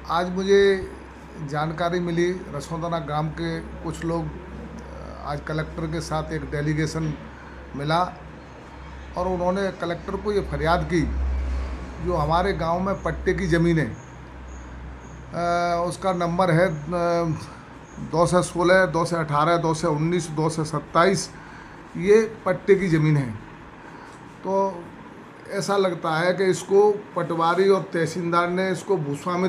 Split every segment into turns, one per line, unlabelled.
आज मुझे जानकारी मिली रसोंदना ग्राम के कुछ लोग आज कलेक्टर के साथ एक डेलीगेशन मिला और उन्होंने कलेक्टर को ये फरियाद की जो हमारे गांव में पट्टे की ज़मीन है, उसका नंबर है 216, 218, 219, 227। ये पट्टे की ज़मीन है। तो ऐसा लगता है कि इसको पटवारी और तहसीलदार ने इसको भूस्वामी,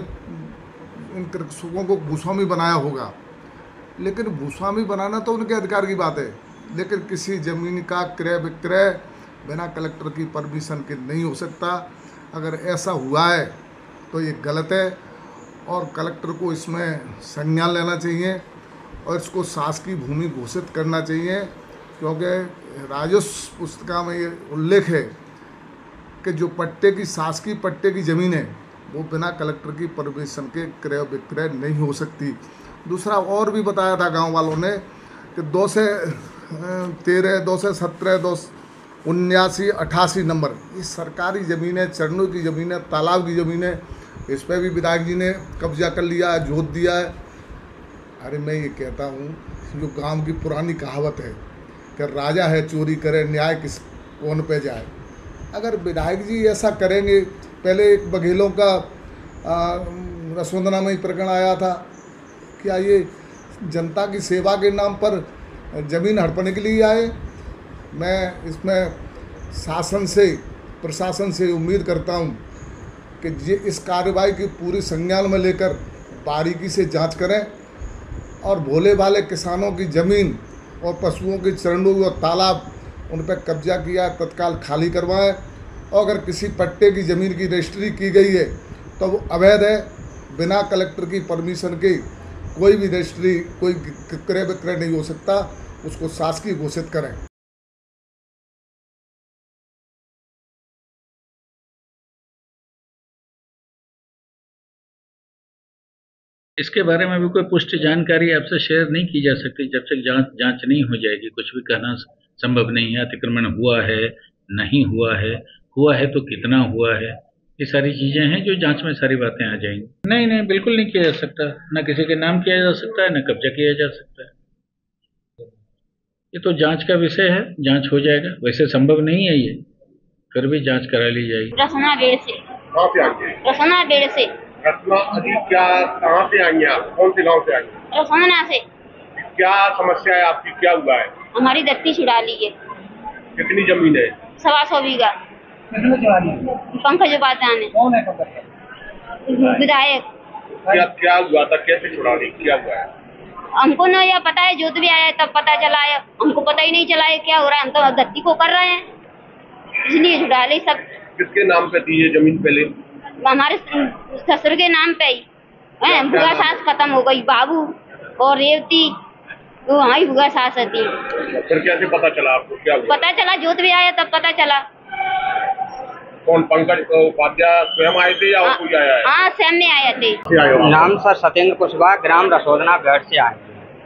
इन कृषकों को भूस्वामी बनाया होगा, लेकिन भूस्वामी बनाना तो उनके अधिकार की बात है, लेकिन किसी ज़मीन का क्रय विक्रय बिना कलेक्टर की परमिशन के नहीं हो सकता। अगर ऐसा हुआ है तो ये गलत है और कलेक्टर को इसमें संज्ञान लेना चाहिए और इसको शासकीय भूमि घोषित करना चाहिए, क्योंकि राजस्व पुस्तिका में ये उल्लेख है कि जो पट्टे की शासकीय पट्टे की ज़मीन है वो बिना कलेक्टर की परमिशन के क्रय विक्रय नहीं हो सकती। दूसरा और भी बताया था गांव वालों ने कि 2 से 13, 2 से 17, 279, 88 नंबर ये सरकारी ज़मीन है, चरणों की ज़मीन है, तालाब की ज़मीन है। इस पर भी विधायक जी ने कब्जा कर लिया है, जोत दिया है। अरे मैं ये कहता हूँ, जो गांव की पुरानी कहावत है कि राजा है चोरी करे, न्याय किस कौन पे जाए। अगर विधायक जी ऐसा करेंगे, पहले एक बघेलों का रसोंदना में ही प्रकरण आया था, क्या ये जनता की सेवा के नाम पर ज़मीन हड़पने के लिए आए। मैं इसमें शासन से, प्रशासन से उम्मीद करता हूँ कि ये इस कार्रवाई की पूरी संज्ञान में लेकर बारीकी से जांच करें और भोले भाले किसानों की ज़मीन और पशुओं की चरणों और तालाब उन पर कब्जा किया तत्काल खाली करवाएं। और अगर किसी पट्टे की ज़मीन की रजिस्ट्री की गई है तो वो अवैध है, बिना कलेक्टर की परमिशन के कोई भी रजिस्ट्री, कोई क्रय विक्रय नहीं हो सकता, उसको शासकीय घोषित करें।
इसके बारे में भी कोई पुष्टि जानकारी आपसे शेयर नहीं की जा सकती जब तक जांच नहीं हो जाएगी। कुछ भी कहना संभव नहीं है। अतिक्रमण हुआ है, नहीं हुआ है तो कितना हुआ है, ये सारी चीजें हैं जो जांच में सारी बातें आ जाएंगी। नहीं, बिल्कुल नहीं किया जा सकता, न किसी के नाम किया जा सकता है, न कब्जा किया जा सकता है। ये तो जांच का विषय है, जांच हो जाएगा। वैसे संभव नहीं है ये, फिर भी जांच करा ली जाएगी।
रसना बेड़ से।
कहाँ से आई है?
रसना बेड़ से।
रत्ना अजी, क्या कहाँ से आई हैं आप? कौन से गांव से आई हैं?
रसना से।
क्या समस्या है आपकी, क्या हुआ है?
हमारी दत्ती छुड़ा ली है।
कितनी जमीन है?
125 बीघा।
कितने छुड़ा ली?
पंकज उपाध्याय ने।
कौन है
विधायक।
क्या हुआ था, कैसे छुड़ा ली, क्या हुआ है?
हमको न यह पता है, जोत भी आया तब पता चला है, हमको पता ही नहीं चला है क्या हो रहा है। हम तो दत्ती को कर रहे हैं, इसलिए छुड़ा ली सब।
किसके नाम पे थी ये जमीन पहले?
हमारे ससुर के नाम पे ही है। बुआ सास खत्म हो गई, बाबू और रेवती वो हमारी बुआ सास थी।
फिर कैसे पता चला आपको, क्या हुआ?
पता चला, जोत भी आया तब पता चला।
कौन, पंकज उपाध्याय स्वयं आए थे या और कोई आया है?
हाँ, स्वयं में आए थे।
नाम सर सत्येंद्र कुशवाहा, ग्राम रसोदना गढ़ से आए।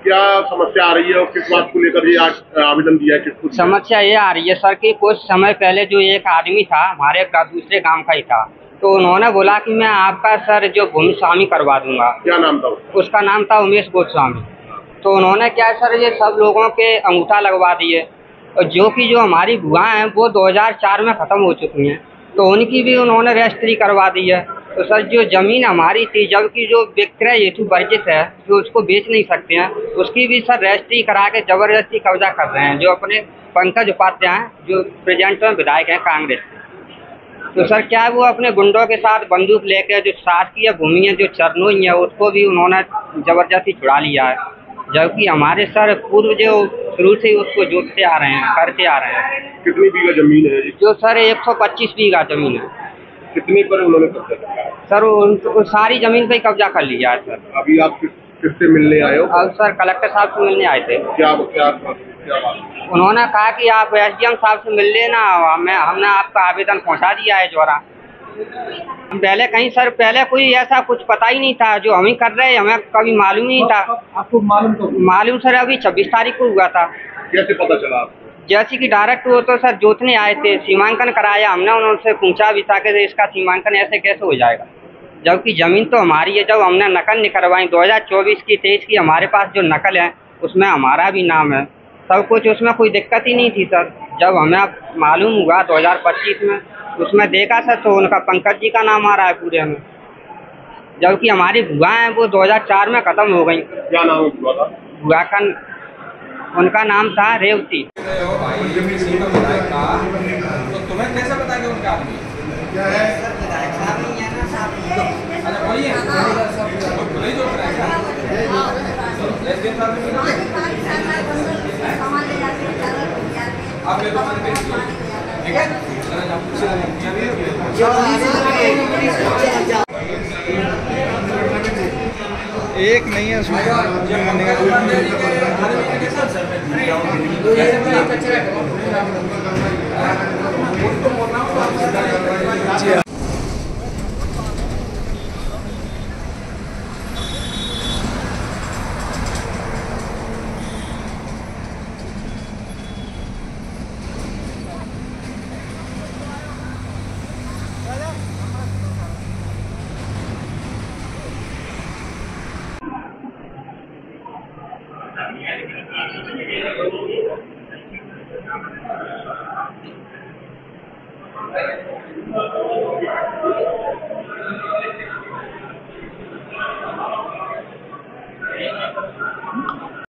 क्या समस्या आ रही है और किस बात को लेकर ये आज आवेदन दिया है? किसको?
समस्या ये आ रही है सर कि कुछ समय पहले जो एक आदमी था हमारे दूसरे गांव का ही था, तो उन्होंने बोला कि मैं आपका सर जो भूमि स्वामी करवा दूंगा।
क्या नाम था
उसका? नाम था उमेश गोस्वामी। तो उन्होंने क्या सर ये सब लोगों के अंगूठा लगवा दिए, और जो हमारी बुआ हैं वो 2004 में ख़त्म हो चुकी हैं, तो उनकी भी उन्होंने रजिस्ट्री करवा दी है। तो सर जो ज़मीन हमारी थी, जबकि जो विक्रय हेतु वर्जित है, जो उसको बेच नहीं सकते हैं, उसकी भी सर रजिस्ट्री करा के ज़बरदस्ती कब्जा कर रहे हैं, जो अपने पंकज उपाध्याय हैं, जो प्रेजेंट में विधायक हैं कांग्रेस के। तो सर क्या है, वो अपने गुंडों के साथ बंदूक लेकर जो शासकीय भूमि है, जो चरनोई है, उसको भी उन्होंने ज़बरदस्ती छुड़ा लिया है, जबकि हमारे सर पूर्व जो शुरू से उसको जोतते आ रहे हैं, करते आ रहे हैं।
कितनी बीघा जमीन है?
जो सर 125 बीघा जमीन है।
कितनी पर उन्होंने कब्जा किया?
सर उनको सारी जमीन पे कब्जा कर लिया है सर।
अभी आप किससे मिलने आए हो?
अब सर कलेक्टर साहब से मिलने आए थे।
क्या बात?
उन्होंने कहा कि आप एसडीएम साहब से मिल लेना, हमने आपका आवेदन पहुंचा दिया है द्वारा। पहले कहीं सर, पहले कोई ऐसा कुछ पता ही नहीं था, जो हम ही कर रहे हैं, हमें कभी मालूम नहीं था। आपको मालूम सर अभी 26 तारीख को हुआ था।
कैसे पता चला आपको?
जैसे कि डायरेक्ट वो तो सर जोतने आए थे, सीमांकन कराया हमने, उनसे पूछा भी था कि इसका सीमांकन ऐसे कैसे हो जाएगा। जबकि ज़मीन तो हमारी है। जब हमने नकल नहीं करवाई 2024 की 23 की, हमारे पास जो नकल है उसमें हमारा भी नाम है, सब कुछ, उसमें कोई दिक्कत ही नहीं थी सर। जब हमें अब मालूम हुआ 2025 में, उसमें देखा सर तो उनका पंकज जी का नाम आ रहा है पूरे में, जबकि हमारी बुआ हैं वो 2004 में ख़त्म हो गई।
क्या नाम है बुआ का?
बुआ का उनका नाम था रेवती।
तो तुम्हें कैसे पता कि उनका आदमी क्या है? अच्छा बोलिए, नहीं जोड़ रहा है आप ले लो, ठीक है?
एक नहीं है
उसमें